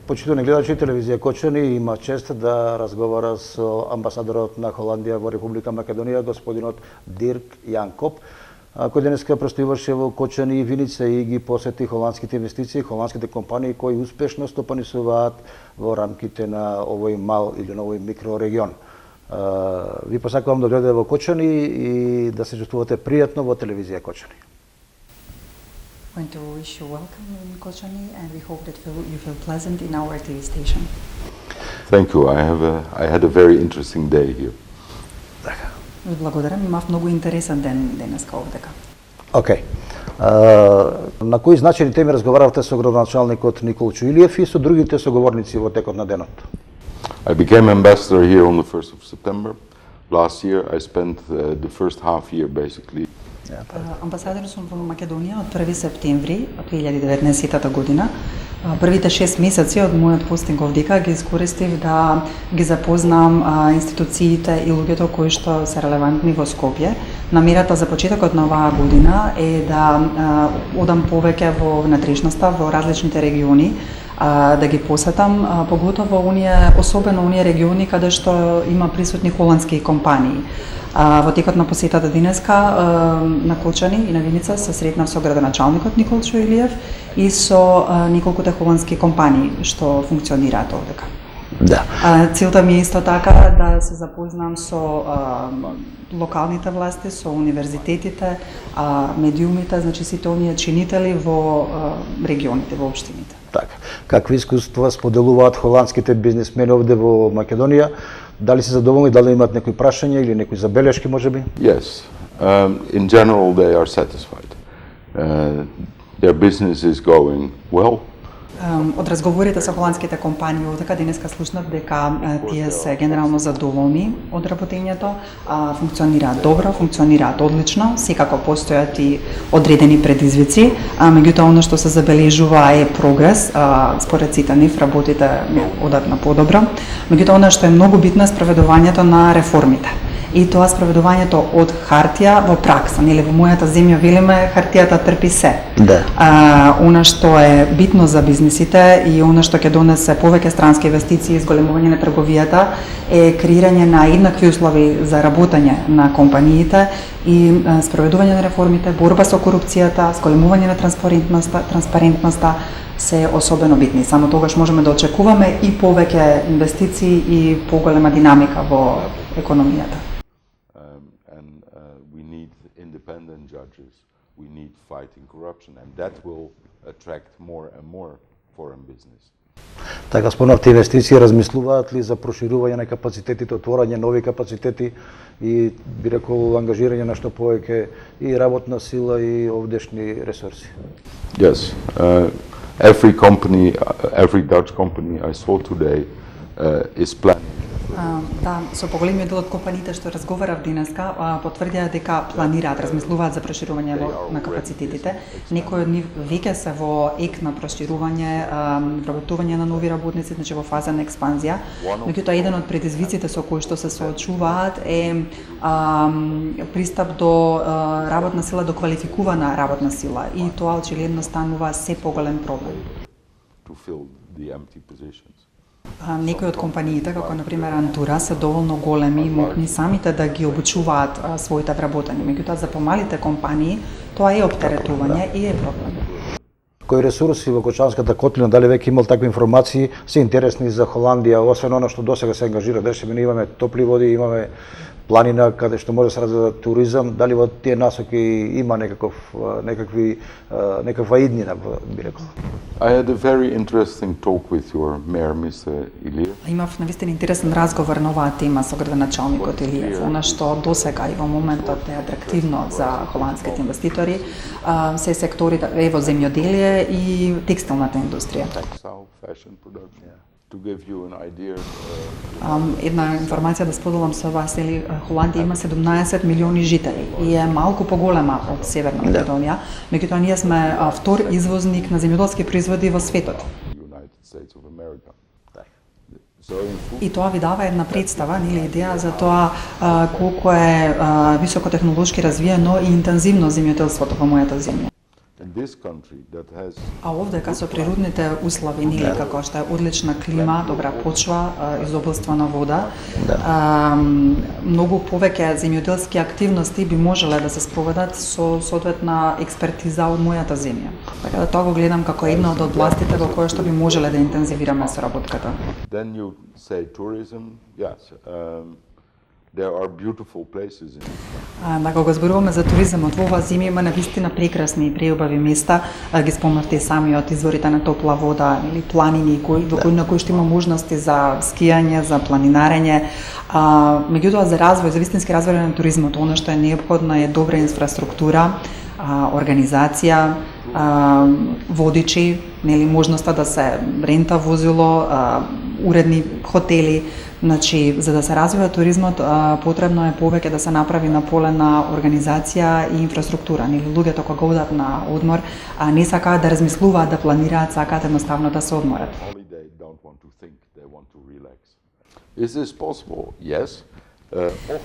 Почитувани гледачи, телевизија Кочани има чест да разговара со амбасадорот на Холандија во Република Македонија, господинот Дирк Јанкоп, кој денеска престојуваше во Кочани и Виница и ги посети холандските инвестиции, холандските компании кои успешно стопанисуваат во рамките на овој мал или на овој микрорегион. Ви посакувам да дојдете во Кочани и да се чувствувате пријатно во телевизија Кочани. I'm going to wish you welcome in Kočani, and we hope that you feel pleasant in our TV station. Thank you. I had a very interesting day here. Ви благодарам, имав многу интересен ден денеска овдека. Океј. На кои значајни теми разговаравте со градоначалникот Никол Чуилиев и со другите соговорници во текот на денот? I became ambassador here on the 1st of September. Last year I spent the first half year basically. Амбасадор сум во Македонија од 1 септември 2019 година. Првите 6 месеци од мојот постинг овдека ги искористив да ги запознам институциите и луѓето кои што се релевантни во Скопје. Намерата за почетокот на оваа година е да одам повеќе во внатрешноста, во различните региони, да ги посетам, поготово особено оние региони каде што има присутни холандски компании. Во текот на посетата денеска на Кочани и на Виница се сретнав со градоначалникот Никол Чуилиев и со неколкуте холандски компании што функционираат овдека. Да. Целта ми е исто така да се запознам со локалните власти, со универзитетите, медиумите, значи сите оние чинители во регионите, во општините. Така. Какви искуства споделуваат холандските бизнисмени овде во Македонија? Дали се задоволни, дали имаат некои прашања или некои забелешки можеби? Yes. In general they are satisfied. Their business is going well. Од разговорите со холандските компании овдека денеска слушнав дека тие се генерално задоволни од работењето, функционираат добро, функционираат одлично, секако постојат и одредени предизвици, меѓутоа она што се забележува е прогрес, според сите нив работите одат на подобро, меѓутоа она што е многу битно е спроведувањето на реформите. И тоа спроведувањето од хартија во пракса, нели во мојата земја велиме хартијата трпи се. Да. Она што е битно за бизнисите и она што ќе донесе повеќе странски инвестиции и зголемување на трговијата е креирање на еднакви услови за работење на компаниите и спроведување на реформите, борба со корупцијата, зголемување на транспарентноста се особено битни. Само тогаш можеме да очекуваме и повеќе инвестиции и поголема динамика во економијата. Independent judges, we need fighting corruption, and that will attract more and more foreign business. Така спомнавте инвестиции, размислуваат ли за проширување на капацитетите, отворање нови капацитети и би рекол ангажирање на што повеќе и работна сила и овдешни ресурси? Yes, every Dutch company I saw today is planning. Да, со поголемиот дел од компаниите што разговарав денеска, потврдија дека планираат, размислуваат за проширување на капацитетите. Некои од нив веќе се во ек на проширување, вработување на нови работници, значи во фаза на експанзија. Меѓутоа еден од предизвиците со кои што се соочуваат е пристап до работна сила, до квалификувана работна сила, и тоа очигледно станува се поголем проблем. To fill the empty positions. Некои од компаниите, како например Антура, се доволно големи и мокни самите да ги обучуваат своите вработени. Меѓутоа за помалите компании тоа е оптеретување и е проблем. Кои ресурси во Кочанската котлина, дали веќе имал такви информации, се интересни за Холандија, освен оно што досега се ангажира, деше ми имаме топли води, имаме планина каде што може да се развива туризам, дали во тие насоки има некаква иднина, би рекол? I had a very interesting talk with your mayor, Mr. Ilir. Имав навистина интересен разговор на оваа тема со градоначалникот Илиев. Она што досега и во моментот е атрактивно за холандските инвеститори се секторите во земјоделие и текстилната индустрија. Textile, fashion production. To give you an idea. Една информација да споделам со вас, Холандија има 17 милиони жители и е малку поголема од Северна Македонија, меѓутоа ние сме втор извозник на земјоделски производи во светот. И тоа ви дава една представа, или идеја за тоа колку е високотехнолошки развиено и интензивно земјоделството во мојата земја. In this country that has А овдека со природните услови, нели како што е одлична клима, добра почва, изобилствена вода, многу повеќе земјоделски активности би можеле да се спроведат со соодветна експертиза од мојата земја. Така да тоа го гледам како една од областите во која што би можеле да интензивираме соработката. then you say tourism, yes. There are beautiful places in it. Кога зборуваме за туризмот, во оваа земја има навистина прекрасни и преубави места, ги спомнавте и самиот изворите на топла вода или планини на кои што има можности за скијање, за планинарење. Меѓутоа за развој, за вистински развој на туризмот, она што е неопходно е добра инфраструктура, организација, водичи, нели можноста да се рента возило, уредни хотели. Значи, за да се развива туризмот, потребно е повеќе да се направи на поле на организација и инфраструктура. Нели луѓето кога одат на одмор, не сакаат да размислуваат, да планираат, сакаат едноставно да се одморат. Holiday don't want to think, they want to relax. Is this possible? Yes.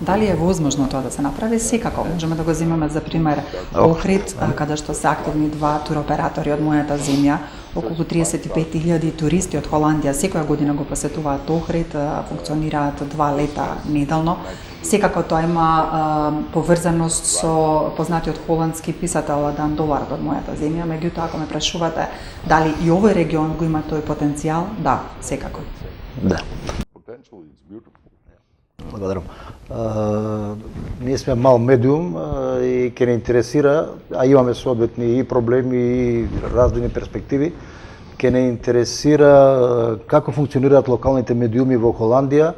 Дали е возможно тоа да се направи? Секако. Можеме да го земеме за пример Охрид, каде што се активни два туроператори од мојата земја. Околу 35.000 туристи од Холандија секоја година го посетуваат Охрид, функционираат 2 лета неделно. Секако тоа има поврзаност со познатиот холандски писател Дан Долард од мојата земја, меѓутоа ако ме прашувате дали и овој регион го има тој потенцијал, да, секако. Да. Potentially it's beautiful. Благодарам. Ние сме мал медиум и ќе не интересира, а имаме соодветни и проблеми и различни перспективи, ќе не интересира како функционираат локалните медиуми во Холандија.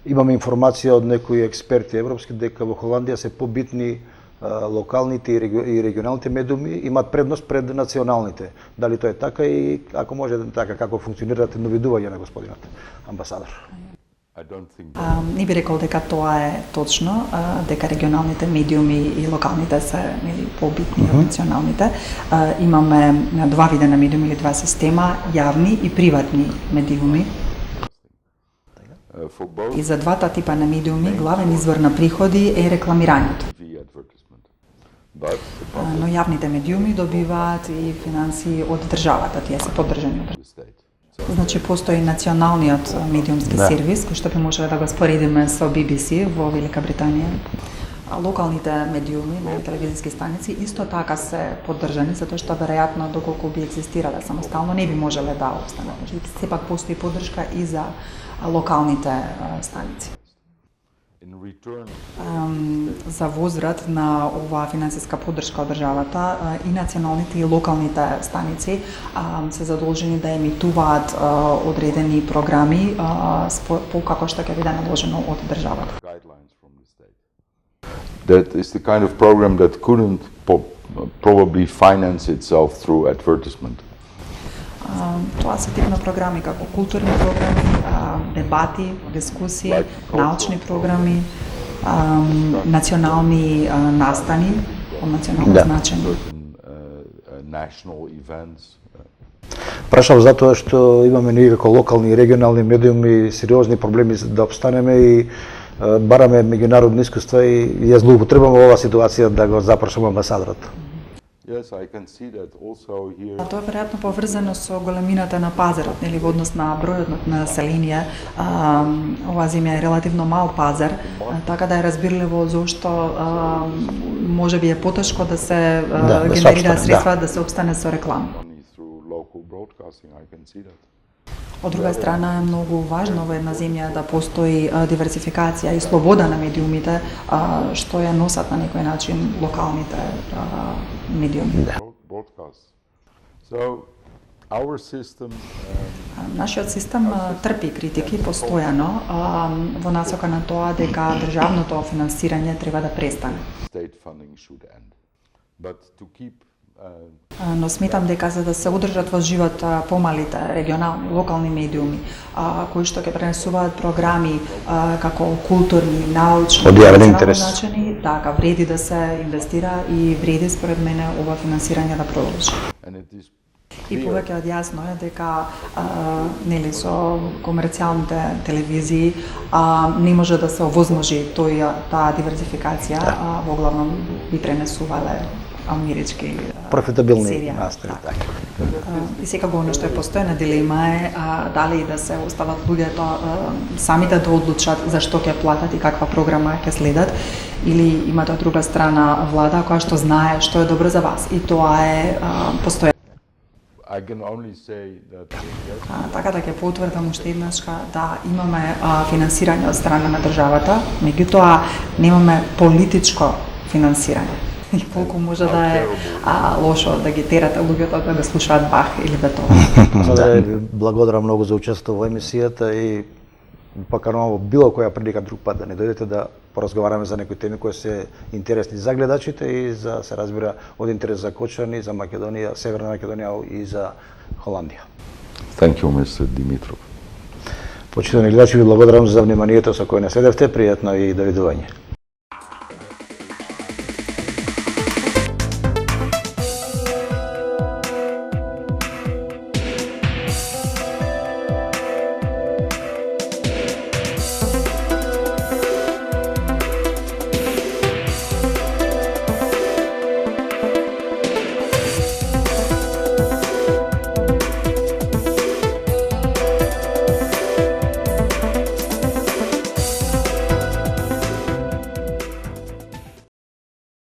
Имаме информација од некои експерти европски дека во Холандија се побитни локалните и регионалните медиуми имаат предност пред националните. Дали тоа е така и ако може така како функционираат новидување на господинот амбасадор? I don't think Не би рекол дека тоа е точно, дека регионалните медиуми и локалните се нели побитни од националните. Имаме два вида на медиуми или два система, јавни и приватни медиуми. for both И за двата типа на медиуми главен извор на приходи е рекламирањето. TV advertisement. But Но јавните медиуми добиваат и финансии од државата, тие се поддржани од the state. Значи, постои националниот медиумски сервис, кој што би можеле да го споредиме со BBC во Велика Британија. Локалните медиуми, на телевизиски станици, исто така се поддржани, затоа што веројатно доколку би екзистирале самостално не би можеле да опстанат. Значи, сепак постои поддршка и за локалните станици. In return, За возврат на оваа финансиска поддршка од државата и националните и локалните станици се задолжени да емитуваат одредени програми како што ќе биде наложено од државата. guidelines from the state. That is the kind of program that couldn't probably finance itself through advertisement. Тоа се тип на програми како културни програми, дебати, дискусии, научни програми, национални настани од национално значење. National events. Прашав затоа што имаме ние како локални и регионални медиуми сериозни проблеми да обстанеме и бараме меѓународни искуства и ја злоупотребаме оваа ситуација да го запрашаме амбасадорот. Yes, I can see that also here. Тоа е веројатно поврзано со големината на пазарот, нели во однос на бројот на население. Оваа земја е релативно мал пазар, така да е разбирливо зошто можеби е потешко да се генерира средства да се обстане со реклама. Only through local broadcasting, I can see that. Од друга страна е многу важно во една земја да постои диверсификација и слобода на медиумите, што ја носат на некој начин локалните медиуми. Broadcasts. So our system Нашиот систем трпи критики постојано во насока на тоа дека државното финансирање треба да престане. state funding should end. But to keep Но сметам дека за да се одржат во живот помалите регионални, локални медиуми, кои што ќе пренесуваат програми како културни, научни, Од јавен национално интерес. значени, така вреди да се инвестира и вреди според мене ова финансирање да продолжи. and it is И повеќе од јасно е дека нели со комерцијалните телевизии не може да се овозможи таа диверзификација, во главном би пренесувале амерички профитабилни серија. настани, така. И секако оно што е постојана дилема е дали да се остават луѓето самите да одлучат за што ќе платат и каква програма ќе следат, или имате од друга страна влада која што знае што е добро за вас и тоа е постојано. I can only say that yes, Така да ќе потврдам уште еднаш да имаме финансирање од страна на државата, меѓутоа немаме политичко финансирање. И колку може да е лошо да ги терате луѓето да слушаат Бах или Бетовен. Саде ви благодарам многу за учество во емисијата и поканувам во било која прилика друг пат да не дојдете да поразговараме за некои теми кои се интересни за гледачите и за се разбира од интерес за Кочани, за Македонија, Северна Македонија и за Холандија. thank you, Mr. Dimitrov. Почитани гледачи, ви благодарам за вниманието со кое не следевте, пријатно и довидување.